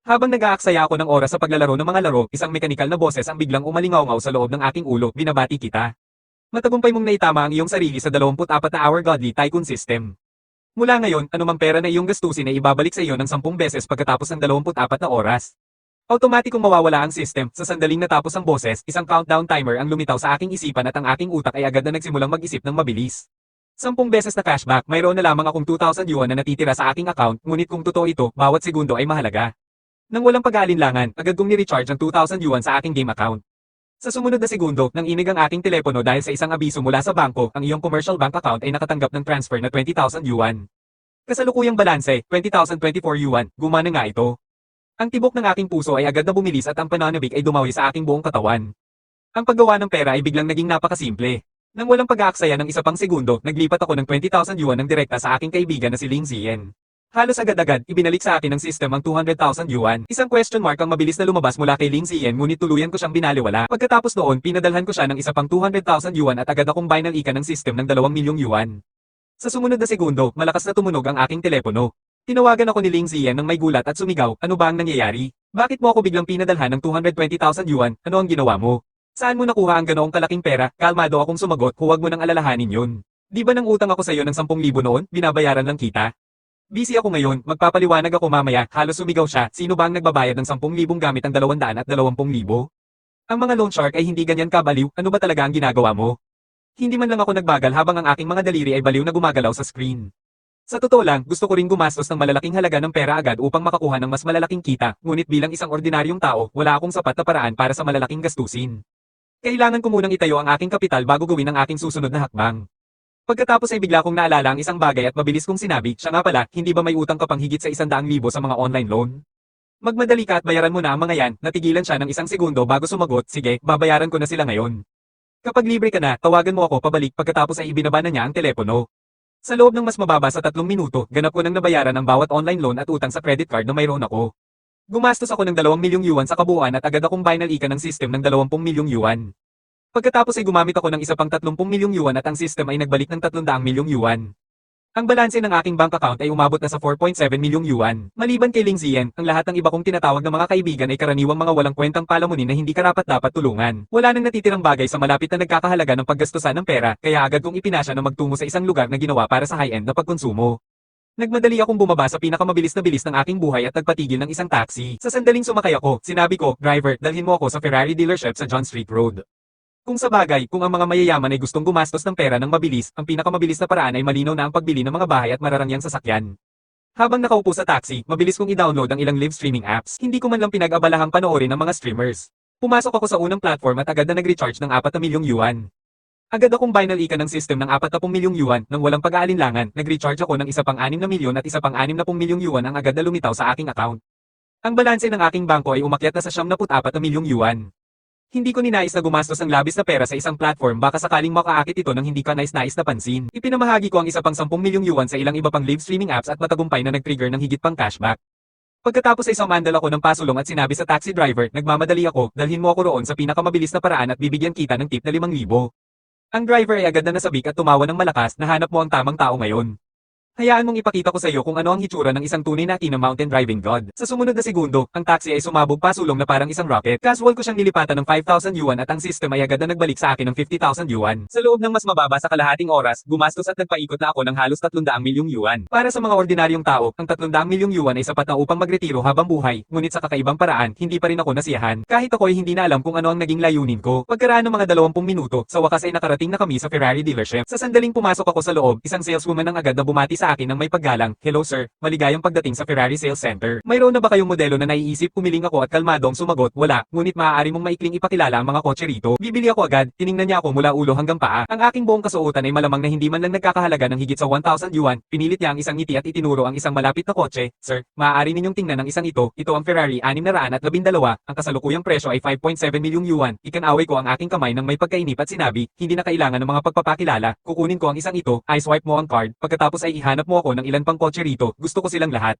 Habang nag-aaksaya ako ng oras sa paglalaro ng mga laro, isang mekanikal na boses ang biglang umalingaw-ngaw sa loob ng aking ulo, binabati kita. Matagumpay mong naitama ang iyong sarili sa 24 na hour godly tycoon system. Mula ngayon, anumang pera na iyong gastusin ay ibabalik sa iyo ng 10 beses pagkatapos ng 24 na oras. Automatikong mawawala ang system, sa sandaling natapos ang boses, isang countdown timer ang lumitaw sa aking isipan at ang aking utak ay agad na nagsimulang mag-isip ng mabilis. 10 beses na cashback, mayroon na lamang akong 2,000 yuan na natitira sa aking account, ngunit kung totoo ito, bawat segundo ay mahalaga. Nang walang pag-aalinlangan, agad kong ni-recharge ang 2,000 yuan sa aking game account. Sa sumunod na segundo, nang inig ang aking telepono dahil sa isang abiso mula sa bangko, ang iyong commercial bank account ay nakatanggap ng transfer na 20,000 yuan. Kasalukuyang balanse, 20,024 yuan, gumana nga ito. Ang tibok ng aking puso ay agad na bumilis at ang pananabik ay dumawi sa aking buong katawan. Ang paggawa ng pera ay biglang naging napakasimple. Nang walang pag-aaksaya ng isa pang segundo, naglipat ako ng 20,000 yuan ng direkta sa aking kaibigan na si Ling Ziyan. Halos agad-agad, ibinalik sa akin ng system ang 200,000 yuan. Isang question mark ang mabilis na lumabas mula kay Ling Ziyan ngunit tuluyan ko siyang binaliwala. Pagkatapos noon, pinadalhan ko siya ng isa pang 200,000 yuan at agad akong binalika ng system ng 2,000,000 yuan. Sa sumunod na segundo, malakas na tumunog ang aking telepono. Tinawagan ako ni Ling Ziyan nang may gulat at sumigaw, ano ba ang nangyayari? Bakit mo ako biglang pinadalhan ng 220,000 yuan? Ano ang ginawa mo? Saan mo nakuha ang ganoong kalaking pera? Kalmado akong sumagot, huwag mo nang alalahanin yun. Di ba nang utang ako sa iyo ng 10,000 noon, binabayaran lang kita? Busy ako ngayon, magpapaliwanag ako mamaya, halos sumigaw siya, sino ba ang nagbabayad ng 10,000 gamit ang 220,000? Ang mga loan shark ay hindi ganyan kabaliw, ano ba talaga ang ginagawa mo? Hindi man lang ako nagbagal habang ang aking mga daliri ay baliw na gumagalaw sa screen. Sa totoo lang, gusto ko ring gumastos ng malalaking halaga ng pera agad upang makakuha ng mas malalaking kita, ngunit bilang isang ordinaryong tao, wala akong sapat na paraan para sa malalaking gastusin. Kailangan ko munang itayo ang aking kapital bago gawin ang aking susunod na hakbang. Pagkatapos ay bigla kong naalala ang isang bagay at mabilis kong sinabi, siya nga pala, hindi ba may utang ka pang higit sa 100,000 sa mga online loan? Magmadali ka at bayaran mo na ang mga yan, natigilan siya ng isang segundo bago sumagot, sige, babayaran ko na sila ngayon. Kapag libre ka na, tawagan mo ako pabalik pagkatapos ay ibinaba na niya ang telepono. Sa loob ng mas mababa sa 3 minuto, ganap ko nang nabayaran ang bawat online loan at utang sa credit card na mayroon ako. Gumastos ako ng 2,000,000 yuan sa kabuuan at agad akong binalika ng system ng 20,000,000 yuan. Pagkatapos ay gumamit ako ng isa pang 30,000,000 yuan at ang system ay nagbalik ng 300,000,000 yuan. Ang balanse ng aking bank account ay umabot na sa 4.7 milyong yuan. Maliban kay Ling Ziyan, ang lahat ng iba kong tinatawag na mga kaibigan ay karaniwang mga walang kwentang palamunin na hindi karapat-dapat tulungan. Wala nang natitirang bagay sa malapit na nagkakahalaga ng paggastusan ng pera, kaya agad kong ipinasya na magtungo sa isang lugar na ginawa para sa high-end na pagkonsumo. Nagmadali akong bumaba sa pinakamabilis na bilis ng aking buhay at nagpatigil ng isang taxi. Sa sandaling sumakay ako, sinabi ko, driver, dalhin mo ako sa Ferrari dealership sa John Street Road. Kung sa bagay, kung ang mga mayayaman ay gustong gumastos ng pera ng mabilis, ang pinakamabilis na paraan ay malinaw na ang pagbili ng mga bahay at mararangyang sasakyan. Habang nakaupo sa taxi, mabilis kong i-download ang ilang live streaming apps. Hindi ko man lang pinag-abalahang panoorin ng mga streamers. Pumasok ako sa unang platform at agad na nag-recharge ng 4,000,000 yuan. Agad akong binalika ng system ng 40,000,000 yuan nang walang pag-aalinlangan. Nag-recharge ako ng isa pang 6 na milyon at isa pang 60,000,000 yuan ang agad na lumitaw sa aking account. Ang balanse ng aking bangko ay umakyat na sa 74,000,000 yuan. Hindi ko ninais na gumastos ng labis na pera sa isang platform baka sakaling makaakit ito ng hindi ka nais-nais na pansin. Ipinamahagi ko ang isa pang 10,000,000 yuan sa ilang iba pang live streaming apps at matagumpay na nag-trigger ng higit pang cashback. Pagkatapos ay sumandal ako ng pasulong at sinabi sa taxi driver, nagmamadali ako, dalhin mo ako roon sa pinakamabilis na paraan at bibigyan kita ng tip na 5,000. Ang driver ay agad na nasabik at tumawa ng malakas, nahanap mo ang tamang tao ngayon. Hayaan mong ipakita ko sa iyo kung ano ang hitsura ng isang tunay na mountain driving god. Sa sumunod na segundo, ang taxi ay sumabog pasulong na parang isang rocket. Casual ko siyang nilipatan ng 5,000 yuan at ang system ay agad na nagbalik sa akin ng 50,000 yuan. Sa loob ng mas mababa sa kalahating oras, gumastos at nagpaikot na ako ng halos 300,000,000 yuan. Para sa mga ordinaryong tao, ang 300,000,000 yuan ay sapat na upang magretiro habang buhay, ngunit sa kakaibang paraan, hindi pa rin ako nasiyahan. Kahit ako ay hindi na alam kung ano ang naging layunin ko. Pagkaraan ng mga 20 minuto, sa wakas ay nakarating na kami sa Ferrari dealership. Sa sandaling pumasok ako sa loob, isang saleswoman ang agad na bumati sa akin ng may paggalang. Hello sir, maligayang pagdating sa Ferrari Sales Center. Mayroon na ba kayong modelo na naiisip? Pumiling ako at kalmadong sumagot, wala, ngunit maaari mong maikling ipakilala ang mga kotse rito. Bibili ako agad, tiningnan niya ako mula ulo hanggang paa. Ang aking buong kasuotan ay malamang na hindi man lang nagkakahalaga ng higit sa 1,000 yuan. Pinilit niya ang isang ngiti at itinuro ang isang malapit na kotse. Sir, maaari ninyong tingnan ang isang ito. Ito ang Ferrari 612. Ang kasalukuyang presyo ay 5.7 milyong yuan. Ikinaway ko ang aking kamay ng may pagkainip at sinabi, hindi na kailangan ng mga pagpapakilala. Kukunin ko ang isang ito, i-swipe mo ang card, pagkatapos ay ihanap mo ako ng ilan pang kotse rito. Gusto ko silang lahat.